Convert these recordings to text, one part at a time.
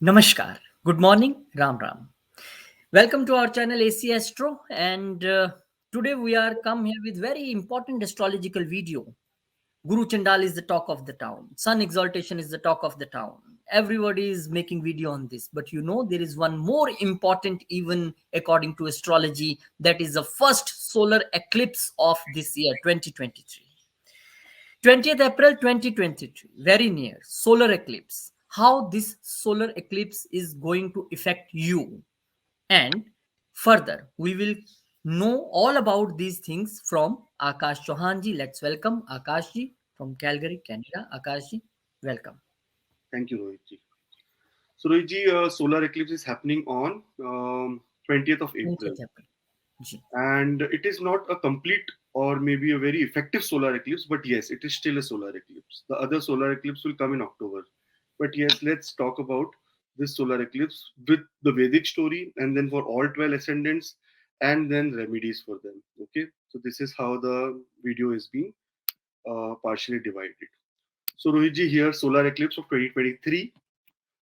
Namaskar. Good morning. Ram Ram. Welcome to our channel AC Astro, and today we are come here with very important astrological video. Guru Chandal is the talk of the town. Sun exaltation is the talk of the town. Everybody is making video on this, but there is one more important, even according to astrology, that is the first solar eclipse of this year, 2023. 20th April 2023, very near, solar eclipse. How this solar eclipse is going to affect you. And further, we will know all about these things from Akash Chauhanji. Let's welcome Akashji from Calgary, Canada. Akashji, welcome. Thank you, Rohitji. So, Rohitji, solar eclipse is happening on 20th of April, 20th April. Ji. and it is not a complete or maybe a very effective solar eclipse, but yes, it is still a solar eclipse. The other solar eclipse will come in October, but yes, let's talk about this solar eclipse with the Vedic story, and then for all 12 ascendants, and then remedies for them. Okay, so this is how the video is being partially divided. So, Rohitji, here solar eclipse of 2023.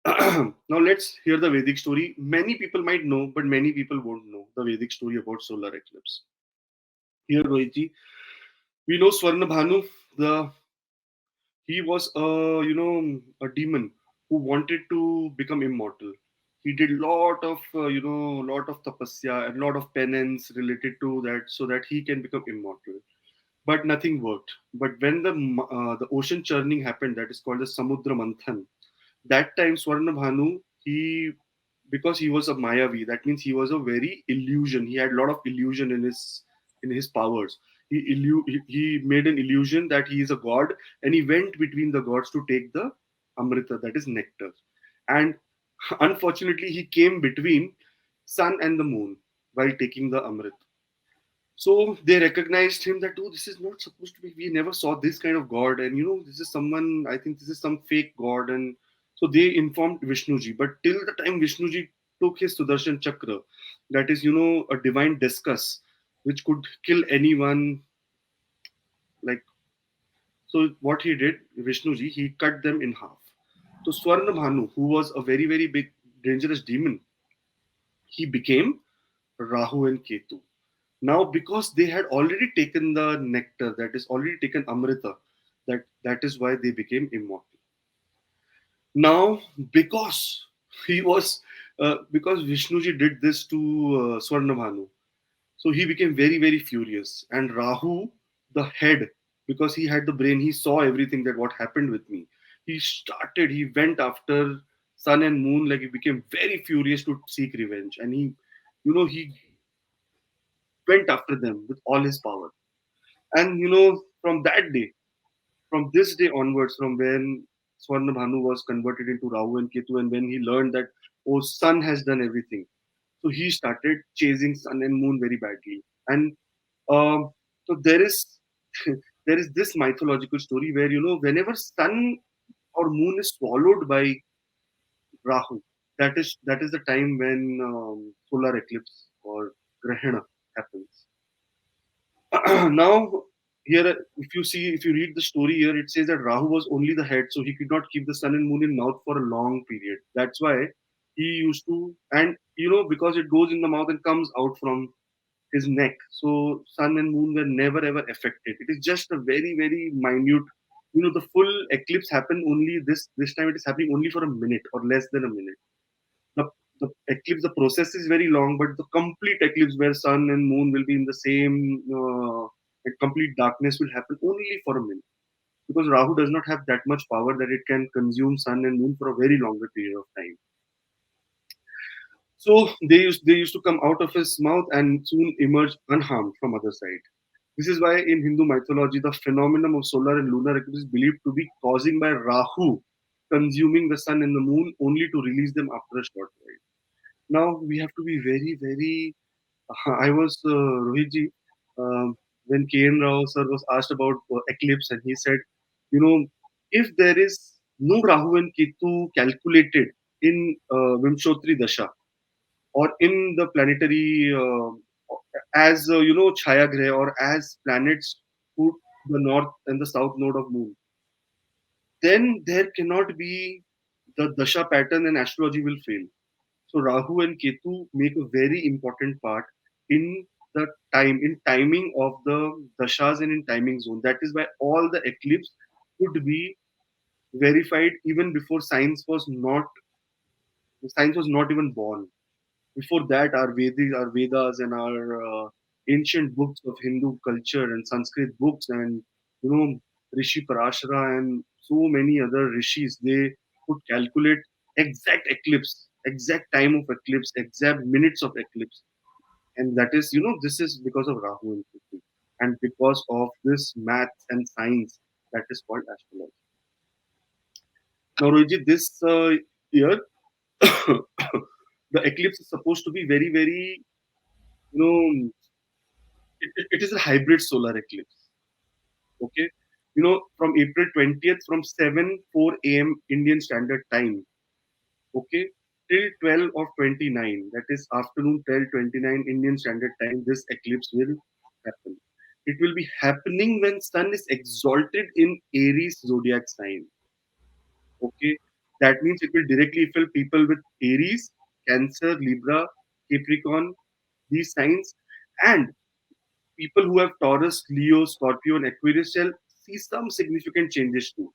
Now let's hear the Vedic story. Many people might know, but many people won't know the Vedic story about solar eclipse. Here, Rohitji, we know Swarnabhanu. The he was a demon who wanted to become immortal. He did lot of lot of tapasya and lot of penance related to that, so that he can become immortal. But nothing worked. But when the ocean churning happened, that is called the Samudra Manthan. That time Swarnabhanu, he because he was a Mayavi, that means he was a very illusion. He had a lot of illusion in his powers. He made an illusion that he is a god, and he went between the gods to take the Amrita, that is nectar. And unfortunately, he came between sun and the moon while taking the Amrit. So they recognized him that, oh, this is not supposed to be. We never saw this kind of god, and this is someone. I think this is some fake god, and so they informed Vishnuji. But till the time Vishnuji took his Sudarshan Chakra, that is, a divine discus, which could kill anyone. Like, so, what he did, Vishnuji, he cut them in half. So Swarnabhanu, who was a very very big dangerous demon, he became Rahu and Ketu. Now, because they had already taken the nectar, that is already taken Amrita, that is why they became immortal. Now, because he was because Vishnuji did this to Swarnabhanu, so he became very very furious. And Rahu, the head, because he had the brain, he saw everything that what happened with me. He went after sun and moon, like he became very furious to seek revenge, and he went after them with all his power. And from that day, from this day onwards, from when Swarnabhanu was converted into Rahu and Ketu, and when he learned that, oh, sun has done everything, so he started chasing sun and moon very badly. And so there is there is this mythological story where, whenever sun or moon is swallowed by Rahu, that is the time when solar eclipse or grahana happens. Now, here, if you read the story here, it says that Rahu was only the head, so he could not keep the sun and moon in mouth for a long period. That's why he used to, and because it goes in the mouth and comes out from his neck, so sun and moon were never ever affected. It is just a very very minute. The full eclipse happened only this time. It is happening only for a minute or less than a minute. the, the eclipse, the process is very long, but the complete eclipse where sun and moon will be in the same complete darkness will happen only for a minute, because Rahu does not have that much power that it can consume sun and moon for a very longer period of time. So they used to come out of his mouth and soon emerge unharmed from other side. This is why in Hindu mythology the phenomenon of solar and lunar eclipse is believed to be causing by Rahu consuming the sun and the moon only to release them after a short while. Now we have to be very, very. I was Rohitji when K.N. Rao sir was asked about eclipse, and he said, if there is no Rahu and Ketu calculated in Vimshotri Dasha or in the planetary as Chaya Graha or as planets put the north and the south node of moon, then there cannot be the dasha pattern and astrology will fail. So Rahu and Ketu make a very important part in the in timing of the dashas and in timing zone. That is why all the eclipse could be verified even before science was not even born. Before that, our Vedas and our ancient books of Hindu culture and Sanskrit books and Rishi Parashara and so many other rishis, they could calculate exact eclipse, exact time of eclipse, exact minutes of eclipse, and that is this is because of Rahu and Ketu, and because of this math and science that is called astrology. Now, Rohit, this year the eclipse is supposed to be very, very, you know, it is a hybrid solar eclipse. Okay. From April 20th, from 7:04 a.m. Indian Standard Time, okay, till 12 of 29, that is afternoon 12:29 Indian Standard Time, this eclipse will happen. It will be happening when Sun is exalted in Aries zodiac sign. Okay, that means it will directly affect people with Aries, Cancer, Libra, Capricorn, these signs, and people who have Taurus, Leo, Scorpio, and Aquarius shall see some significant changes too.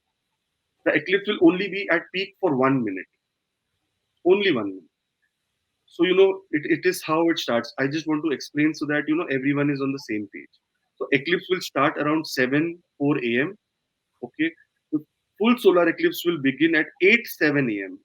The eclipse will only be at peak for 1 minute, only 1 minute. So it is how it starts. I just want to explain so that everyone is on the same page. So eclipse will start around 7:04 a.m. Okay, the full solar eclipse will begin at 8:07 a.m.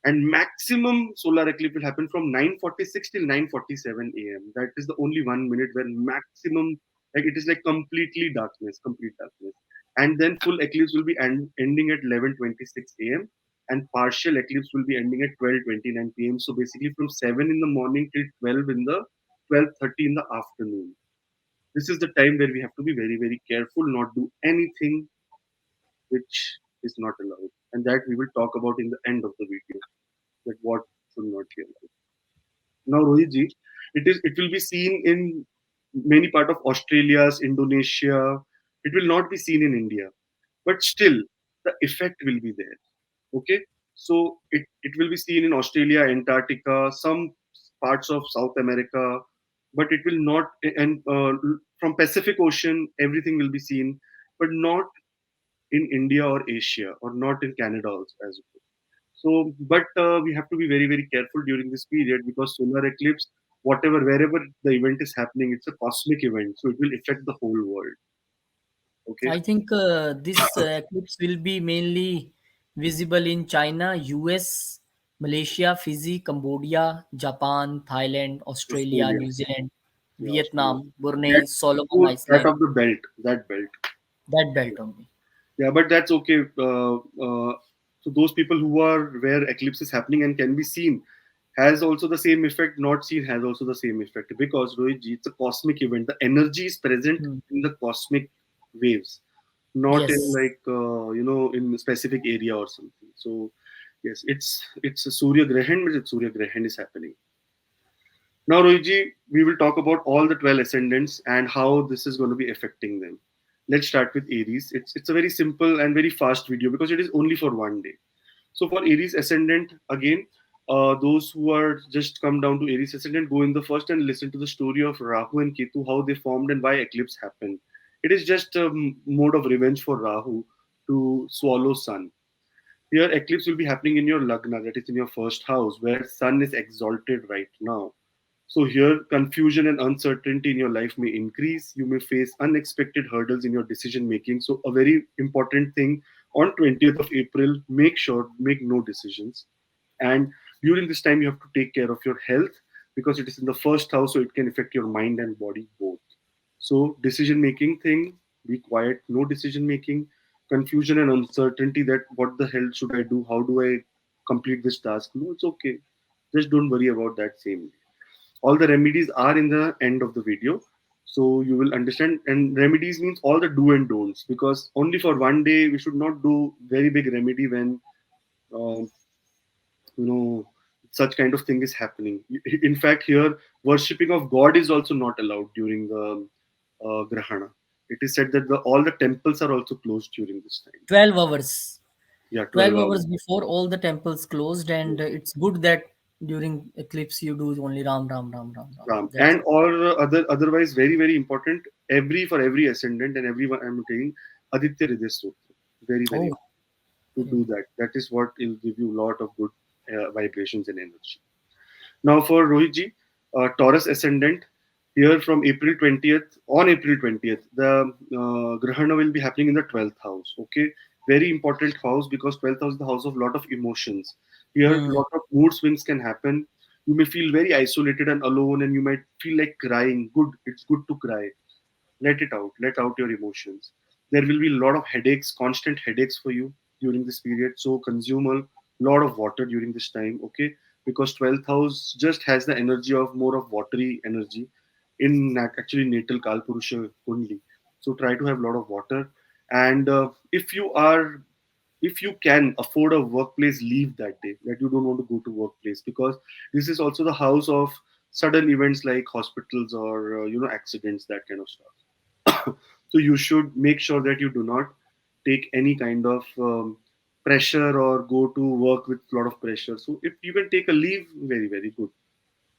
and maximum solar eclipse will happen from 9:46 till 9:47 a.m. That is the only 1 minute where maximum, like it is like completely darkness, complete darkness. And then full eclipse will be ending at 11:26 a.m. and partial eclipse will be ending at 12:29 p.m. So basically from 7 in the morning till 12:30 in the afternoon. This is the time where we have to be very, very careful, not do anything which is not allowed. And that we will talk about in the end of the video, that what should not be allowed. Now, Rohitji, it will be seen in many part of Australia, Indonesia. It will not be seen in India, but still the effect will be there. Okay, so it will be seen in Australia, Antarctica, some parts of South America, but it will not, and from Pacific Ocean everything will be seen, but not in India or Asia, or not in Canada also as well. So, but we have to be very, very careful during this period because solar eclipse, wherever the event is happening, it's a cosmic event, so it will affect the whole world. Okay. I think this eclipse will be mainly visible in China, US, Malaysia, Fiji, Cambodia, Japan, Thailand, Australia, Australia, New Zealand, yeah, Australia. Vietnam, Brunei, Solomon That Island, of the belt, that belt. that belt only. Yeah, but that's okay. So those people who are where eclipse is happening and can be seen has also the same effect. Not seen has also the same effect because Rohit ji, it's a cosmic event. The energy is present Hmm. in the cosmic waves, not in Yes. like in a specific area or something. So yes, it's a Surya Grahan, but it's Surya Grahan is happening. Now, Rohitji, we will talk about all the 12 ascendants and how this is going to be affecting them. Let's start with Aries. It's a very simple and very fast video because it is only for 1 day. So for Aries ascendant, again, those who are just come down to Aries ascendant, go in the first and listen to the story of Rahu and Ketu, how they formed and why eclipse happened. It is just a mode of revenge for Rahu to swallow Sun. Here, eclipse will be happening in your Lagna, that is in your first house, where Sun is exalted right now. So, here, confusion and uncertainty in your life may increase. You may face unexpected hurdles in your decision making. So, a very important thing on 20th of April, make no decisions. And during this time, you have to take care of your health because it is in the first house, so it can affect your mind and body both. So, decision making thing, be quiet, no decision making, confusion and uncertainty that what the hell should I do? How do I complete this task? No, it's okay. Just don't worry about that same day. All the remedies are in the end of the video. So you will understand. And remedies means all the do and don'ts because only for 1 day we should not do very big remedy when um, you know such kind of thing is happening. In fact, here worshipping of God is also not allowed during the grahana. It is said that all the temples are also closed during this time. 12 hours. Yeah, 12 12 hours. hours before all the temples closed, and it's good that during eclipse you do only Ram, Ram, Ram, Ram, Ram. Ram. That's And or otherwise very very important, every for every ascendant and everyone I'm saying, Aditya Hriday Stotra. Very very oh, important to okay. do that. That is what will give you a lot of good vibrations and energy. Now for Rohit ji, Taurus ascendant, here from April 20th, on April 20th, the Grahana will be happening in the 12th house. Okay, very important house because 12th house is the house of lot of emotions. Here, Hmm. lot of mood swings can happen. You may feel very isolated and alone, and you might feel like crying. Good, it's good to cry. Let out your emotions. There will be a lot of headaches, constant headaches for you during this period, so consume a lot of water during this time, okay? Because 12th house just has the energy of more of watery energy in actually natal kalpurusha only. So try to have a lot of water. And if you can afford a workplace leave that day, that you don't want to go to workplace, because this is also the house of sudden events like hospitals or accidents, that kind of stuff. So you should make sure that you do not take any kind of pressure or go to work with a lot of pressure. So if you can take a leave, very very good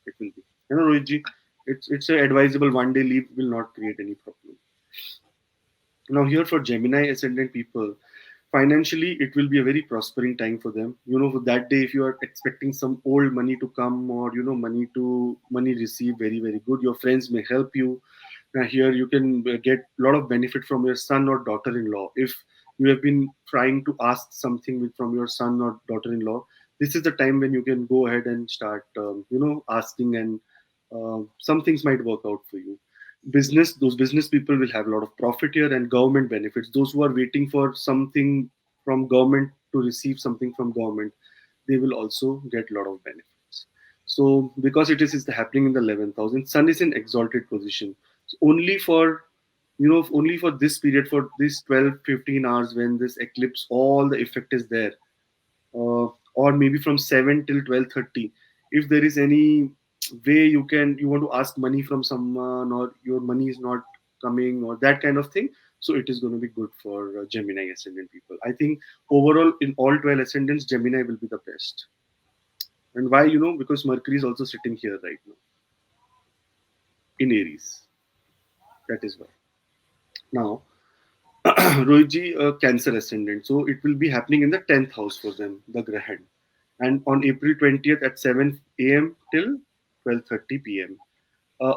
it will be. Rohitji, it's a advisable, one day leave will not create any problem. Now here for Gemini ascendant people, financially it will be a very prospering time for them. For that day, if you are expecting some old money to come, or money received, very very good. Your friends may help you. Now here you can get a lot of benefit from your son or daughter-in-law. If you have been trying to ask something from your son or daughter-in-law, this is the time when you can go ahead and start asking, and some things might work out for you. Those business people will have a lot of profit here, and government benefits. Those who are waiting for something from government, to receive something from government, they will also get a lot of benefits. So because it is happening in the 11th house, and sun is in exalted position, so only for this period, for this 12-15 hours when this eclipse, all the effect is there, or maybe from 7 till 12:30. If there is any way you want to ask money from someone, or your money is not coming, or that kind of thing, so it is going to be good for Gemini ascendant people. I think overall in all 12 ascendants, Gemini will be the best. And why? Because Mercury is also sitting here right now in Aries. That is why. Now, Rohitji, Cancer ascendant. So it will be happening in the 10th house for them, the Grahan. And on April 20th at 7 a.m. till 12:30 p.m.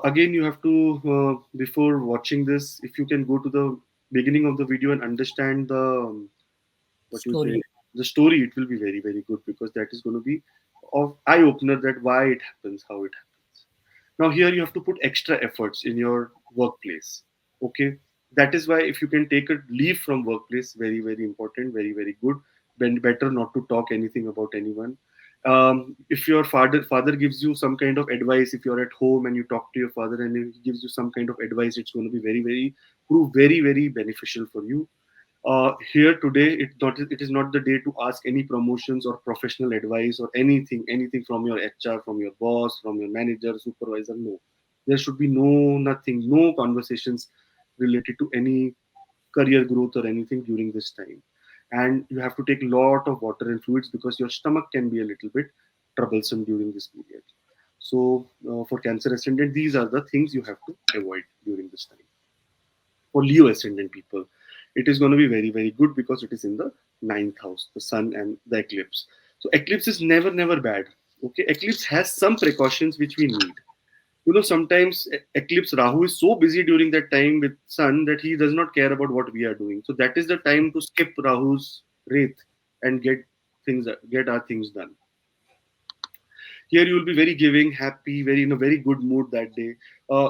Again, you have to, before watching this, if you can go to the beginning of the video and understand the, what you say, Story. the story, it will be very, very good, because that is going to be of eye opener, that why it happens, how it happens. Now here you have to put extra efforts in your workplace. Okay, that is why if you can take a leave from workplace, very very important, very very good. Better not to talk anything about anyone. If your father gives you some kind of advice, if you're at home and you talk to your father and he gives you some kind of advice, it's going to be very very prove very very beneficial for you. Here today, it is not the day to ask any promotions or professional advice or anything from your HR, from your boss, from your manager, supervisor. No, there should be nothing, no conversations related to any career growth or anything during this time. And you have to take a lot of water and fluids, because your stomach can be a little bit troublesome during this period. So for Cancer ascendant, these are the things you have to avoid during this time. For Leo ascendant people, it is going to be very, very good, because it is in the ninth house, the sun and the eclipse. So eclipse is never, never bad. Okay, eclipse has some precautions which we need. Sometimes eclipse Rahu is so busy during that time with sun that he does not care about what we are doing. So that is the time to skip Rahu's wraith and get our things done. Here you will be very giving, happy, very in a very good mood that day.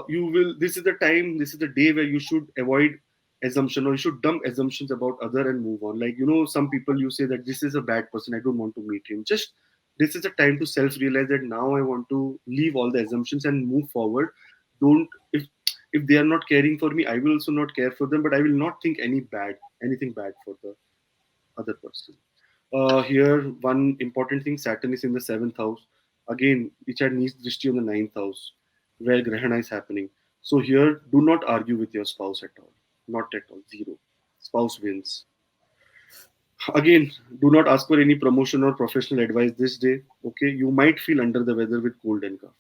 You will. This is the time. This is the day where you should avoid assumption, or you should dump assumptions about other and move on. Like some people, you say that this is a bad person, I don't want to meet him. Just this is the time to self-realize that now I want to leave all the assumptions and move forward. Don't if they are not caring for me, I will also not care for them. But I will not think anything bad for the other person. Here, one important thing: Saturn is in the seventh house. Again, which had needs drishti on the ninth house, where Grahana is happening. So here, do not argue with your spouse at all. Not at all. Zero. Spouse wins. Again, do not ask for any promotion or professional advice this day. Okay, you might feel under the weather with cold and cough.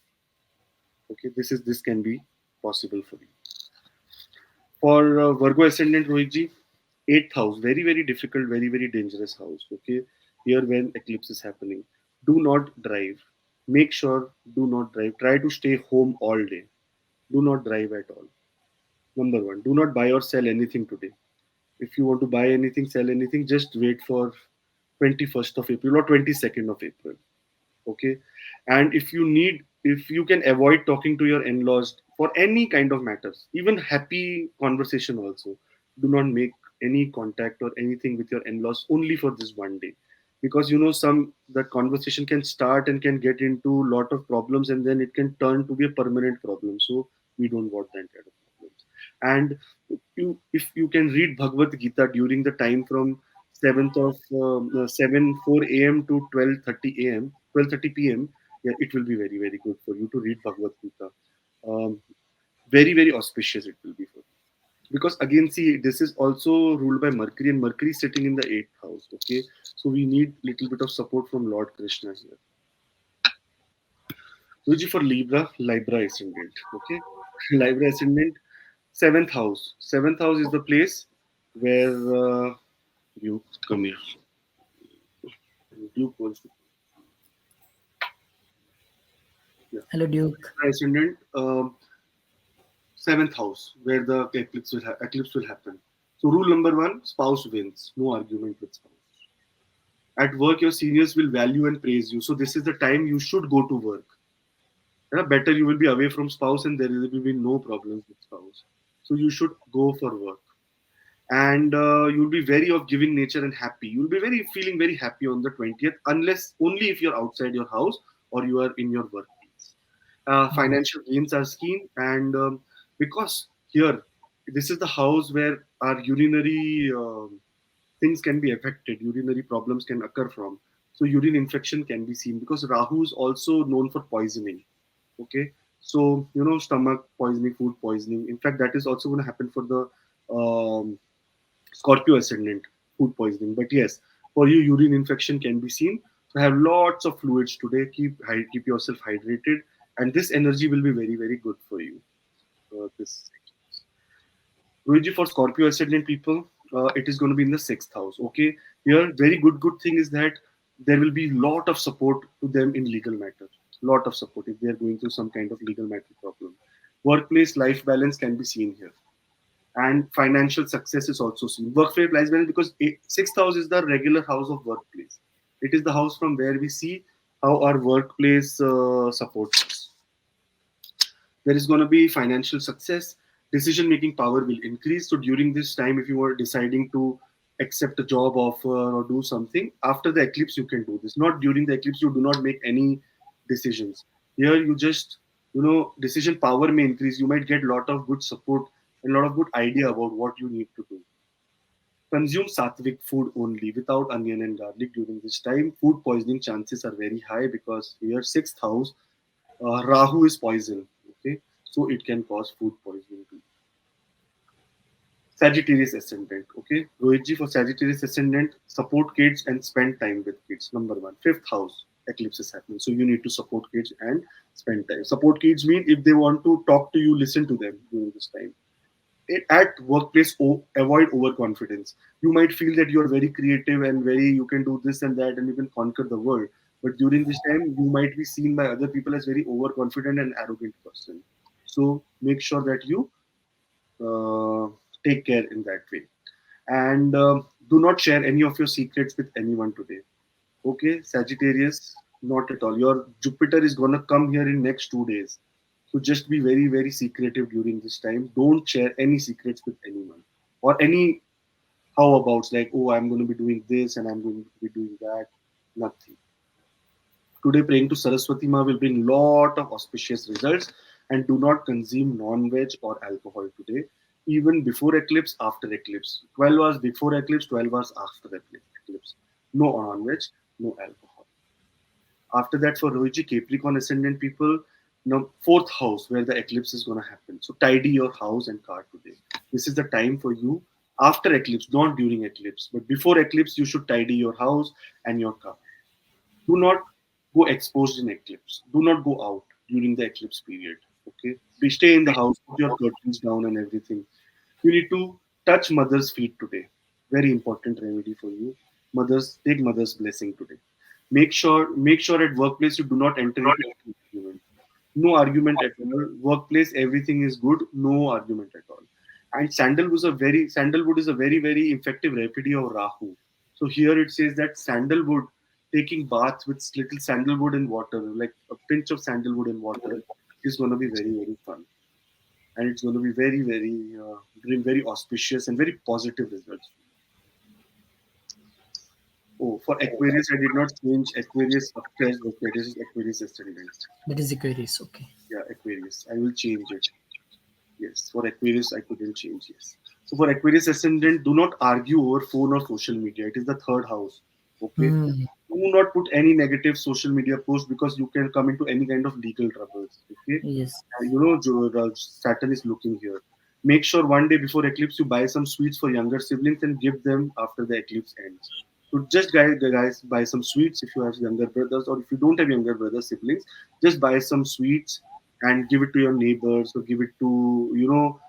Okay, this can be possible for you. For Virgo ascendant, Rohitji, eighth house, very very difficult, very very dangerous house. Okay, here when eclipse is happening, do not drive. Make sure do not drive. Try to stay home all day. Do not drive at all. Number one, do not buy or sell anything today. If you want to buy anything, sell anything, just wait for 21st of April or 22nd of April. Okay, and if you can avoid talking to your in-laws for any kind of matters, even happy conversation also, do not make any contact or anything with your in-laws only for this one day, because some that conversation can start and can get into a lot of problems, and then it can turn to be a permanent problem. So we don't want that kind of problems. And if you can read Bhagavad Gita during the time from 7th of 7 4 a.m. to 12:30 a.m. 12:30 p.m. Yeah, it will be very very good for you to read Bhagavad Gita. Um, very very auspicious it will be for you, because again, see, this is also ruled by Mercury, and Mercury is sitting in the eighth house. Okay, so we need little bit of support from Lord Krishna here. Guruji, for Libra ascendant. Okay, Libra ascendant, seventh house. Seventh house is the place where you come here. Duke wants to. Yeah. Hello, Duke. Ascendant, seventh house, where the eclipse will happen. So rule number one: spouse wins. No argument with spouse. At work, your seniors will value and praise you. So this is the time you should go to work. Yeah, better you will be away from spouse, and there will be no problems with spouse. So you should go for work, and you'll be very of giving nature and happy. You'll be very feeling very happy on the 20th, unless only if you're outside your house or you are in your workplace. Mhm. Financial gains are keen, and because here this is the house where our urinary things can be affected, urinary problems can occur from. So urine infection can be seen, because Rahu is also known for poisoning. Okay, so stomach poisoning, food poisoning. In fact, that is also going to happen for the Scorpio ascendant, food poisoning. But yes, for you, urine infection can be seen. So have lots of fluids today. Keep yourself hydrated, and this energy will be very very good for you. This Luigi, for Scorpio ascendant people, it is going to be in the sixth house. Okay, here very good thing is that there will be lot of support to them in legal matter. Lot of support if they are going through some kind of legal matter problem. Workplace life balance can be seen here, and financial success is also seen. Workplace life balance, because sixth house is the regular house of workplace. It is the house from where we see how our workplace supports us. There is going to be financial success. Decision making power will increase. So during this time, if you are deciding to accept a job offer or do something after the eclipse, you can do this. Not during the eclipse, you do not make any decisions. Here you just, decision power may increase. You might get a lot of good support and a lot of good idea about what you need to do. Consume sattvic food only without onion and garlic during this time. Food poisoning chances are very high, because here sixth house, Rahu is poison. Okay, so it can cause food poisoning too. Sagittarius ascendant. Okay, Rohitji, for Sagittarius ascendant, support kids and spend time with kids. Number one, fifth house eclipse is happening, so you need to support kids and spend time. Support kids mean if they want to talk to you, listen to them during this time. At workplace, avoid overconfidence. You might feel that you are very creative and very you can do this and that and you can conquer the world, but during this time you might be seen by other people as very overconfident and arrogant person. So make sure that you uh, take care in that way, and do not share any of your secrets with anyone today. Okay, Sagittarius, not at all. Your Jupiter is gonna come here in next 2 days. So just be very, very secretive during this time. Don't share any secrets with anyone. Or any how abouts like, oh, I'm going to be doing this and I'm going to be doing that. Nothing. Today, praying to Saraswati Ma will bring lot of auspicious results. And do not consume non-veg or alcohol today, even before eclipse, after eclipse. 12 hours before eclipse, 12 hours after eclipse. No non-veg, no alcohol. After that, for Rohiji, Capricorn ascendant people, fourth house where the eclipse is going to happen. So tidy your house and car today. This is the time for you After eclipse, not during eclipse. But before eclipse, you should tidy your house and your car. Do not go exposed in eclipse. Do not go out during the eclipse period. Okay, we stay in the house, put your curtains down and everything. You need to touch mother's feet today. Very important remedy for you. Mothers, take mother's blessing today. Make sure at workplace you do not enter into any argument. No argument at all. Workplace, everything is good. No argument at all. And sandalwood is a very very effective remedy of Rahu. So here it says that sandalwood, taking bath with little sandalwood in water, like a pinch of sandalwood in water, is going to be very very fun, and it's going to be very very bring very auspicious and very positive results. Oh, for Aquarius, I did not change Aquarius upstairs, but that is Aquarius ascendant. That is Aquarius. Okay. Yeah, Aquarius. I will change it. Yes, for Aquarius, I couldn't change. Yes. So for Aquarius ascendant, do not argue over phone or social media. It is the third house. Okay. Hmm. Do not put any negative social media post because you can come into any kind of legal troubles. Okay. Yes. And Saturn is looking here. Make sure one day before eclipse you buy some sweets for younger siblings and give them after the eclipse ends. So just guys buy some sweets if you have younger brothers, or if you don't have younger brothers siblings, just buy some sweets and give it to your neighbors, or give it to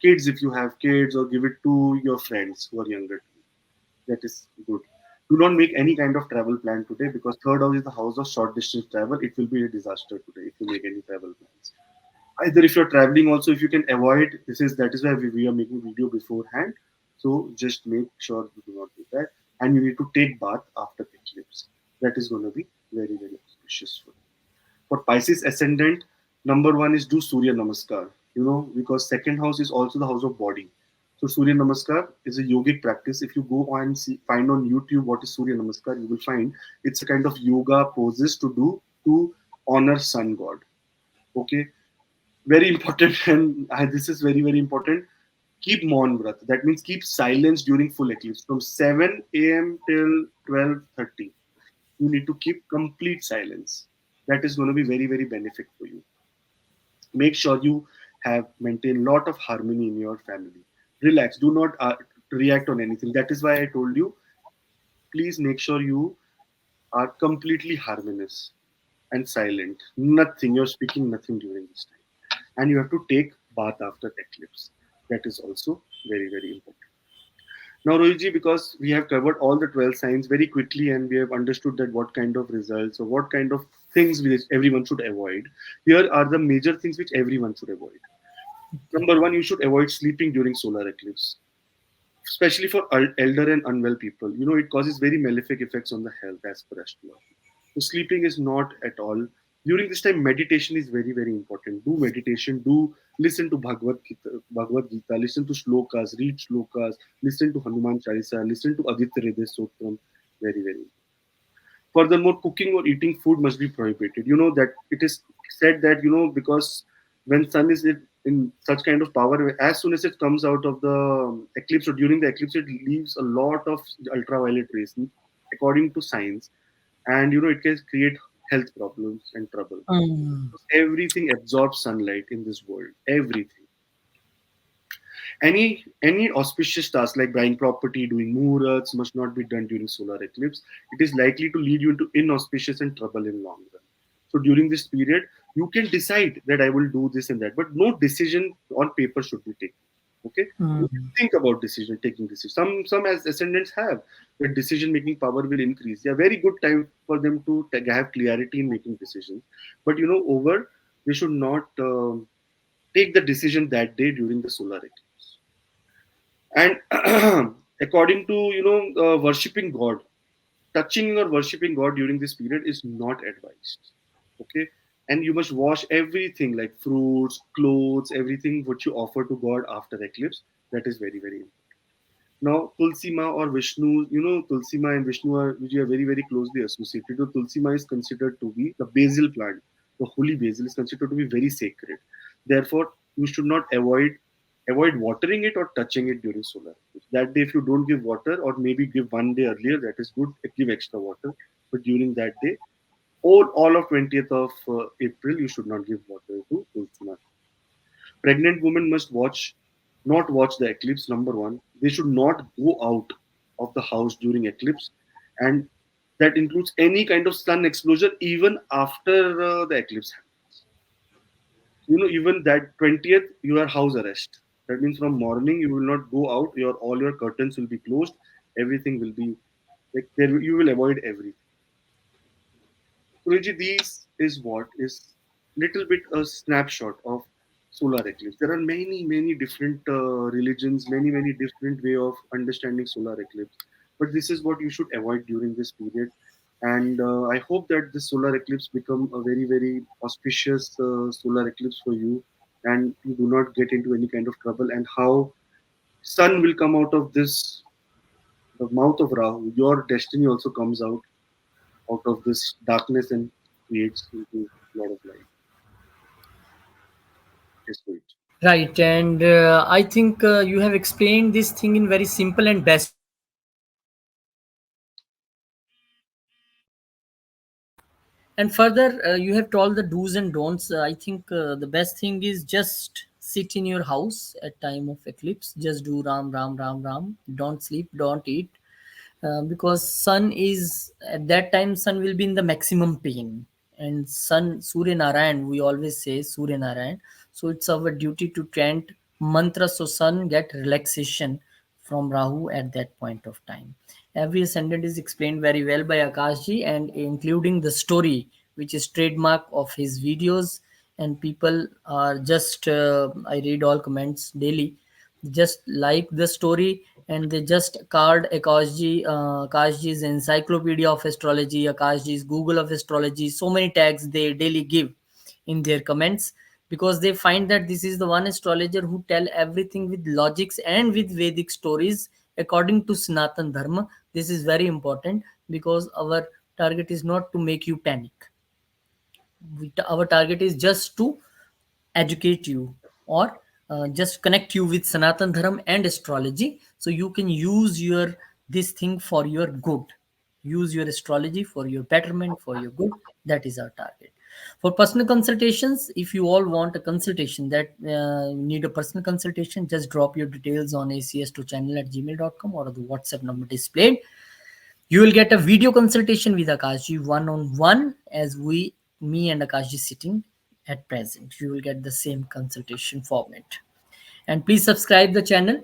kids if you have kids, or give it to your friends who are younger. That is good. Do not make any kind of travel plan today because third house is the house of short distance travel. It will be a disaster today if you make any travel plans. Either if you're traveling also, if you can avoid, that is why we are making video beforehand. So just make sure you do not do that. And you need to take bath after eclipse. That is going to be very, very auspicious for Pisces ascendant. Number one is do Surya Namaskar. Because second house is also the house of body. So Surya Namaskar is a yogic practice. If you go and find on YouTube what is Surya Namaskar, you will find it's a kind of yoga poses to do to honor sun god. Okay, very important, and this is very very important. Keep Maun Vrat. That means keep silence during full eclipse from 7 a.m. till 12:30. You need to keep complete silence. That is going to be very very benefit for you. Make sure you have maintained lot of harmony in your family. Relax. Do not react on anything. That is why I told you. Please make sure you are completely harmonious and silent. Nothing. You're speaking nothing during this time. And you have to take bath after eclipse. That is also very, very important. Now, Rohitji, because we have covered all the 12 signs very quickly and we have understood that what kind of results or what kind of things which everyone should avoid, here are the major things which everyone should avoid. Number one, you should avoid sleeping during solar eclipse, especially for elder and unwell people. It causes very malefic effects on the health as per astrology. So sleeping is not at all. During this time, meditation is very, very important. Do meditation, do listen to Bhagavad Gita, listen to shlokas, read shlokas, listen to Hanuman Chalisa, listen to Aditya Hriday Stotram. Very, very. Furthermore, cooking or eating food must be prohibited. That it is said that, because when sun is in such kind of power, as soon as it comes out of the eclipse or during the eclipse, it leaves a lot of ultraviolet rays, according to science. And, it can create health problems and trouble. Hmm. Everything absorbs sunlight in this world. Everything. Any auspicious task like buying property, doing muhurats must not be done during solar eclipse. It is likely to lead you into inauspicious and trouble in long run. So during this period, you can decide that I will do this and that, but no decision on paper should be taken. Okay, you can Hmm. think about taking decisions. Some as ascendants have that decision making power will increase. Yeah, very good time for them to have clarity in making decisions. But over they should not take the decision that day during the solar eclipse. And according to worshipping god, touching or worshipping god during this period is not advised. Okay, and you must wash everything like fruits, clothes, everything which you offer to god after eclipse. That is very very important. Now, Tulsi Ma or Vishnu, Tulsi Ma and Vishnu are which are very, very closely associated. So Tulsi Ma is considered to be the basil plant. The holy basil is considered to be very sacred. Therefore, you should not avoid watering it or touching it during solar eclipse. That day, if you don't give water, or maybe give one day earlier, that is good. Give extra water. But during that day, all of 20th of April, you should not give water to Tulsi Ma. Pregnant women must watch not watch the eclipse. Number one, they should not go out of the house during eclipse, and that includes any kind of sun exposure even after the eclipse happens. Even that 20th, you are house arrest. That means from morning you will not go out. Your all your curtains will be closed. Everything will be like there. You will avoid everything. So, Riji, these is what is little bit a snapshot of solar eclipse. There are many, many different religions, many, many different way of understanding solar eclipse. But this is what you should avoid during this period. And I hope that this solar eclipse become a very, very auspicious solar eclipse for you, and you do not get into any kind of trouble. And how sun will come out of this, the mouth of Rahu, your destiny also comes out of this darkness and creates into a lot of light. Just wait. Right, and I think you have explained this thing in very simple and best way. And further, you have told the do's and don'ts. I think the best thing is just sit in your house at time of eclipse. Just do Ram, Ram, Ram, Ram. Don't sleep, don't eat, because sun is at that time sun will be in the maximum pain, and sun Surya Narayan, we always say Surya Narayan. So it's our duty to chant mantra so sun get relaxation from Rahu at that point of time. Every ascendant is explained very well by Akashji, and including the story, which is trademark of his videos. And people are just, I read all comments daily, just like the story, and they just called Akashji's encyclopedia of astrology, Akashji's Google of astrology, so many tags they daily give in their comments, because they find that this is the one astrologer who tell everything with logics and with Vedic stories according to Sanatan Dharma. This is very important, because our target is not to make you panic. Our target is just to educate you, or just connect you with Sanatan Dharma and astrology, so you can use your this thing for your good. Use your astrology for your betterment, for your good. That is our target. For personal consultations, if you all want a consultation, that need a personal consultation, just drop your details on acs2channel@gmail.com or the WhatsApp number displayed. You will get a video consultation with Akashji one on one, as me and Akashji sitting at present. You will get the same consultation format. And please subscribe the channel,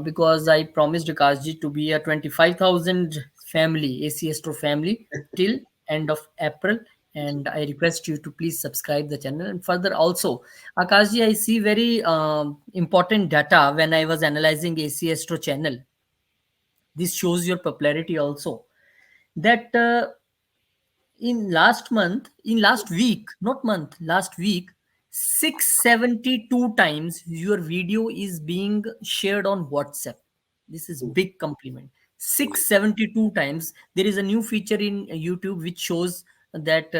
because I promised Akashji to be a 25,000 family, AC Astro family, till end of April. And I request you to please subscribe the channel. And further also, Akashji, I see very important data when I was analyzing AC Astro channel. This shows your popularity also, that in last week, not month, last week, 672 times your video is being shared on WhatsApp. This is Oh, big compliment. oh, 672 times. There is a new feature in YouTube which shows that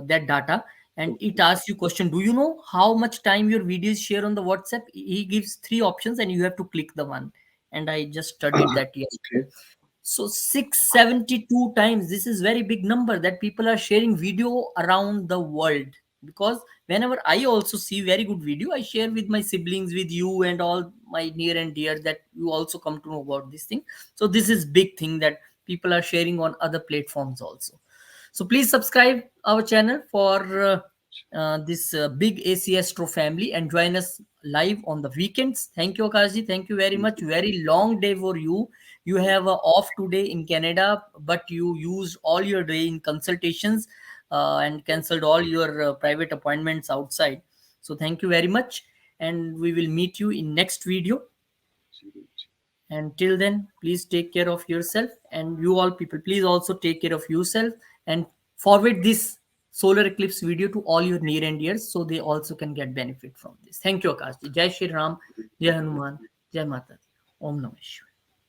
data, and it okay. asks you question, do you know how much time your video is shared on the WhatsApp? He gives three options and you have to click the one, and I just studied that yesterday. Okay. So 672 times. This is very big number that people are sharing video around the world. Because whenever I also see very good video, I share with my siblings, with you, and all my near and dear, that you also come to know about this thing. So this is big thing that people are sharing on other platforms also. So please subscribe our channel for this big AC Astro family, and join us live on the weekends. Thank you, Akashi. Thank you very Thank much. you. Very long day for you. You have a off today in Canada, but you used all your day in consultations, and cancelled all your private appointments outside. So thank you very much, and we will meet you in next video. And till then, please take care of yourself, and you all people, please also take care of yourself, and forward this solar eclipse video to all your near and dears, so they also can get benefit from this. Thank you, Akash. Jai Shri Ram, Jai Hanuman, Jai Mata Di. Om Namah Shivaya.